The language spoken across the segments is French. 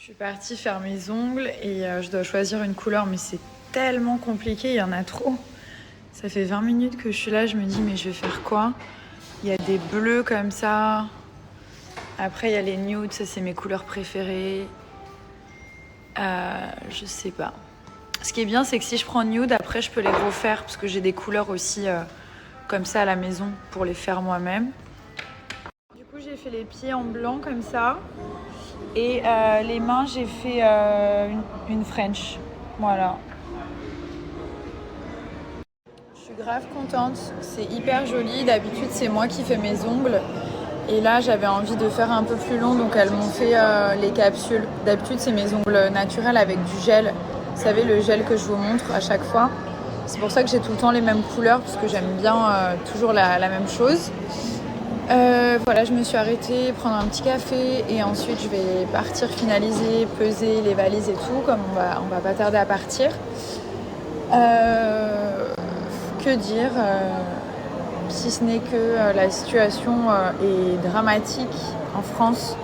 suis partie faire mes ongles et je dois choisir une couleur, mais c'est tellement compliqué, il y en a trop. Ça fait 20 minutes que je suis là, je me dis mais je vais faire quoi? Il y a des bleus comme ça. Après il y a les nudes, ça c'est mes couleurs préférées. Je sais pas. Ce qui est bien, c'est que si je prends nude, après je peux les refaire parce que j'ai des couleurs aussi comme ça à la maison pour les faire moi-même. Du coup j'ai fait les pieds en blanc comme ça. Et les mains, j'ai fait une French. Voilà. Je suis grave contente. C'est hyper joli. D'habitude, c'est moi qui fais mes ongles. Et là, j'avais envie de faire un peu plus long, donc elles m'ont fait les capsules. D'habitude, c'est mes ongles naturels avec du gel. Vous savez, le gel que je vous montre à chaque fois. C'est pour ça que j'ai tout le temps les mêmes couleurs, parce que j'aime bien toujours la même chose. Voilà, je me suis arrêtée, prendre un petit café et ensuite je vais partir finaliser, peser les valises et tout, comme on va pas tarder à partir. Que dire si ce n'est que la situation est dramatique en France.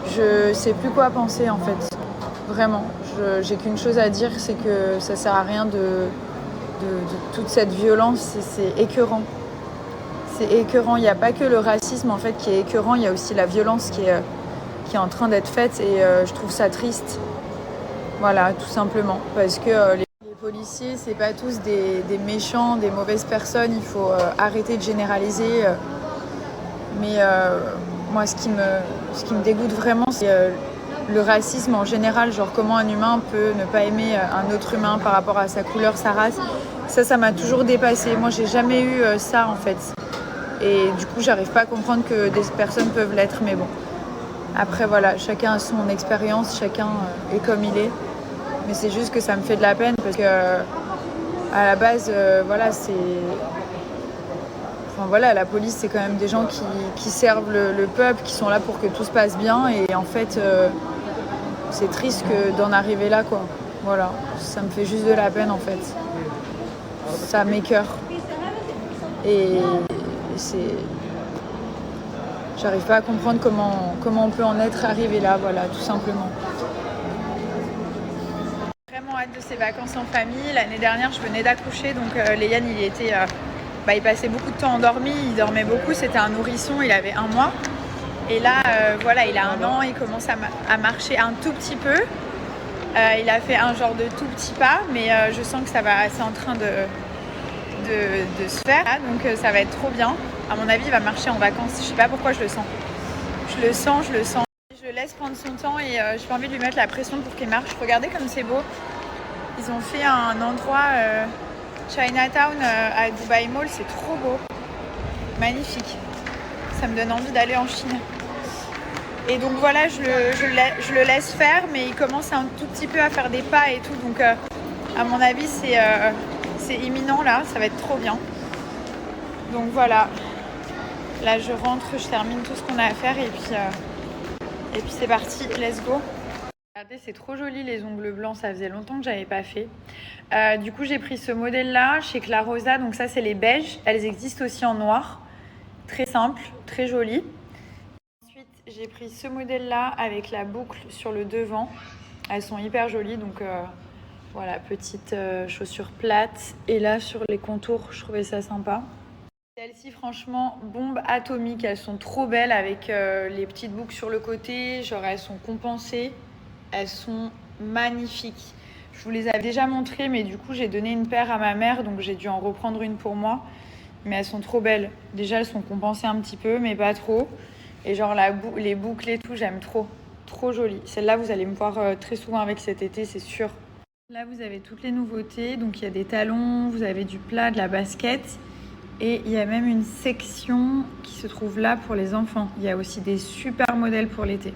Je sais plus quoi penser en fait. Vraiment, j'ai qu'une chose à dire, c'est que ça sert à rien de toute cette violence, c'est écœurant. C'est écœurant, il n'y a pas que le racisme en fait qui est écœurant, il y a aussi la violence qui est en train d'être faite et je trouve ça triste. Voilà, tout simplement. Parce que les policiers, c'est pas tous des méchants, des mauvaises personnes, il faut arrêter de généraliser. Mais moi, ce qui me dégoûte vraiment, c'est le racisme en général. Genre comment un humain peut ne pas aimer un autre humain par rapport à sa couleur, sa race. Ça m'a toujours dépassée. Moi, j'ai jamais eu ça en fait. Et du coup, j'arrive pas à comprendre que des personnes peuvent l'être, mais bon. Après, voilà, chacun a son expérience, chacun est comme il est. Mais c'est juste que ça me fait de la peine parce que, à la base, voilà, c'est. Enfin, voilà, la police, c'est quand même des gens qui servent le peuple, qui sont là pour que tout se passe bien. Et en fait, c'est triste d'en arriver là, quoi. Voilà, ça me fait juste de la peine, en fait. Ça m'écoeure. Et c'est. J'arrive pas à comprendre comment on peut en être arrivé là, voilà, tout simplement. Vraiment hâte de ces vacances en famille. L'année dernière, je venais d'accoucher, donc Léane, il passait beaucoup de temps endormi, il dormait beaucoup, c'était un nourrisson, il avait 1 mois. Et là, voilà, il a 1 an, il commence à marcher un tout petit peu. Il a fait un genre de tout petit pas, mais je sens que c'est en train de se faire, donc ça va être trop bien. À mon avis, il va marcher en vacances. Je sais pas pourquoi je le sens. Je le sens. Je le laisse prendre son temps et j'ai pas envie de lui mettre la pression pour qu'il marche. Regardez comme c'est beau. Ils ont fait un endroit Chinatown à Dubai Mall. C'est trop beau. Magnifique. Ça me donne envie d'aller en Chine. Et donc voilà, je le laisse faire, mais il commence un tout petit peu à faire des pas et tout. Donc à mon avis, c'est imminent là. Ça va être trop bien. Donc voilà. Là, je rentre, je termine tout ce qu'on a à faire et puis c'est parti, let's go. Regardez, c'est trop joli les ongles blancs, ça faisait longtemps que j'avais pas fait. Du coup, j'ai pris ce modèle-là chez Cla Rosa, donc ça, c'est les beiges. Elles existent aussi en noir, très simple, très joli. Ensuite, j'ai pris ce modèle-là avec la boucle sur le devant. Elles sont hyper jolies, donc voilà, petite chaussure plate. Et là, sur les contours, je trouvais ça sympa. Celles-ci, franchement, bombe atomique. Elles sont trop belles avec les petites boucles sur le côté. Genre, elles sont compensées. Elles sont magnifiques. Je vous les avais déjà montrées, mais du coup, j'ai donné une paire à ma mère, donc j'ai dû en reprendre une pour moi. Mais elles sont trop belles. Déjà, elles sont compensées un petit peu, mais pas trop. Et genre, les boucles et tout, j'aime trop. Trop jolies. Celle-là, vous allez me voir très souvent avec cet été, c'est sûr. Là, vous avez toutes les nouveautés. Donc, il y a des talons, vous avez du plat, de la basket. Et il y a même une section qui se trouve là pour les enfants. Il y a aussi des super modèles pour l'été.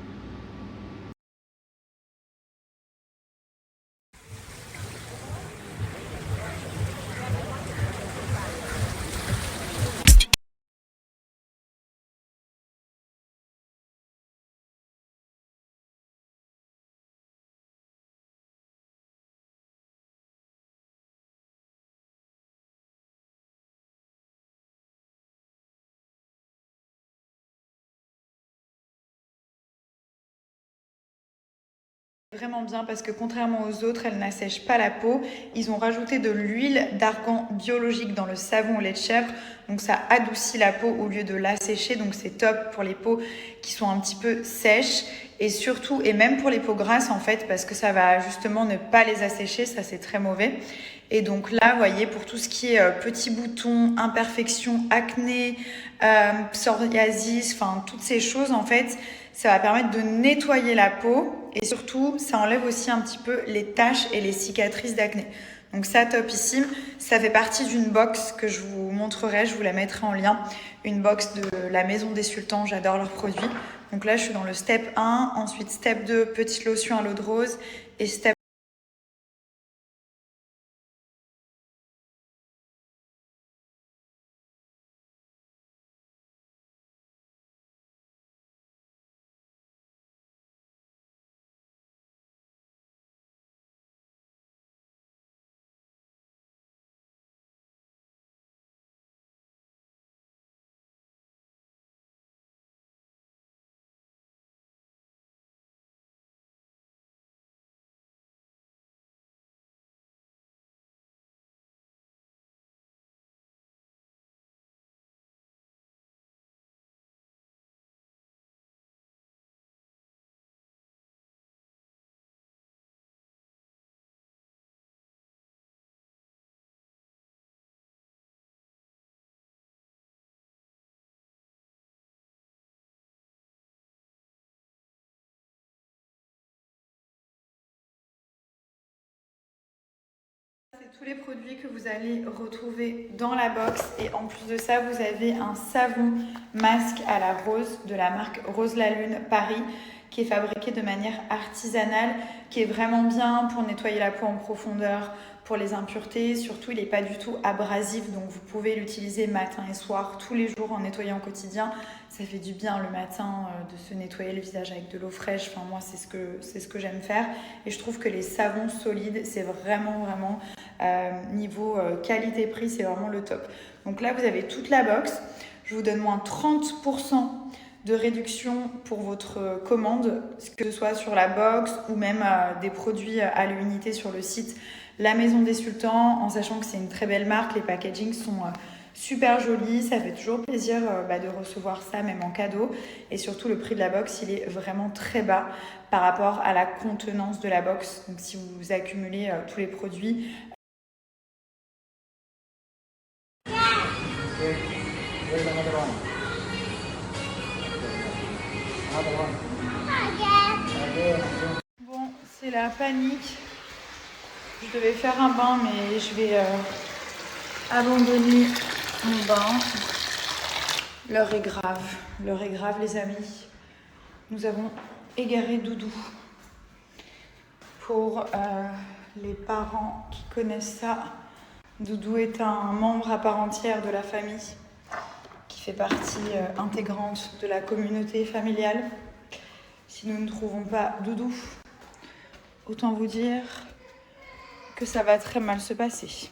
Vraiment bien parce que contrairement aux autres, elle n'assèche pas la peau. Ils ont rajouté de l'huile d'argan biologique dans le savon au lait de chèvre. Donc ça adoucit la peau au lieu de l'assécher. Donc c'est top pour les peaux qui sont un petit peu sèches. Et surtout, et même pour les peaux grasses en fait, parce que ça va justement ne pas les assécher. Ça c'est très mauvais. Et donc là, vous voyez, pour tout ce qui est petits boutons, imperfections, acné, psoriasis, enfin toutes ces choses en fait, ça va permettre de nettoyer la peau et surtout, ça enlève aussi un petit peu les taches et les cicatrices d'acné. Donc ça, topissime. Ça fait partie d'une box que je vous montrerai, je vous la mettrai en lien. Une box de la Maison des Sultans, j'adore leurs produits. Donc là, je suis dans le step 1, ensuite step 2, petite lotion à l'eau de rose et step c'est tous les produits que vous allez retrouver dans la box et en plus de ça vous avez un savon masque à la rose de la marque Rose la Lune Paris qui est fabriqué de manière artisanale, qui est vraiment bien pour nettoyer la peau en profondeur, pour les impuretés, surtout il n'est pas du tout abrasif donc vous pouvez l'utiliser matin et soir tous les jours en nettoyant au quotidien. Ça fait du bien le matin de se nettoyer le visage avec de l'eau fraîche, enfin moi c'est ce que j'aime faire et je trouve que les savons solides c'est vraiment niveau qualité-prix c'est vraiment le top. Donc là vous avez toute la box, je vous donne moins 30% de réduction pour votre commande, que ce soit sur la box ou même des produits à l'unité sur le site La Maison des Sultans, en sachant que c'est une très belle marque, les packagings sont super jolis, ça fait toujours plaisir de recevoir ça même en cadeau et surtout le prix de la box il est vraiment très bas par rapport à la contenance de la box, donc si vous accumulez tous les produits. Bon, c'est la panique. Je devais faire un bain, mais je vais abandonner mon bain. L'heure est grave les amis. Nous avons égaré Doudou. Pour les parents qui connaissent ça, Doudou est un membre à part entière de la famille qui fait partie intégrante de la communauté familiale. Si nous ne trouvons pas Doudou, autant vous dire que ça va très mal se passer.